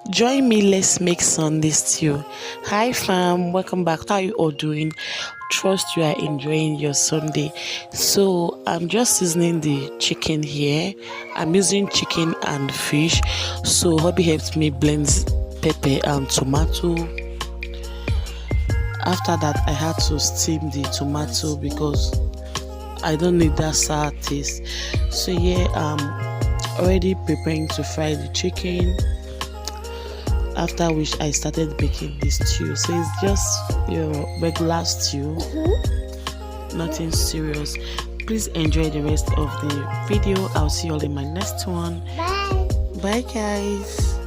Join me, let's make Sunday stew. Hi fam, welcome back. How are you all doing? Trust you are enjoying your Sunday. So I'm just seasoning the chicken here. I'm using chicken and fish. So hubby helped me blend pepper and tomato. After that, I had to steam the tomato because I don't need that sour taste. So yeah, I'm already preparing to fry the chicken. After which I started baking the stew. So it's just your regular stew, nothing serious. Please enjoy the rest of the video. I'll see you all in my next one. Bye. Bye guys.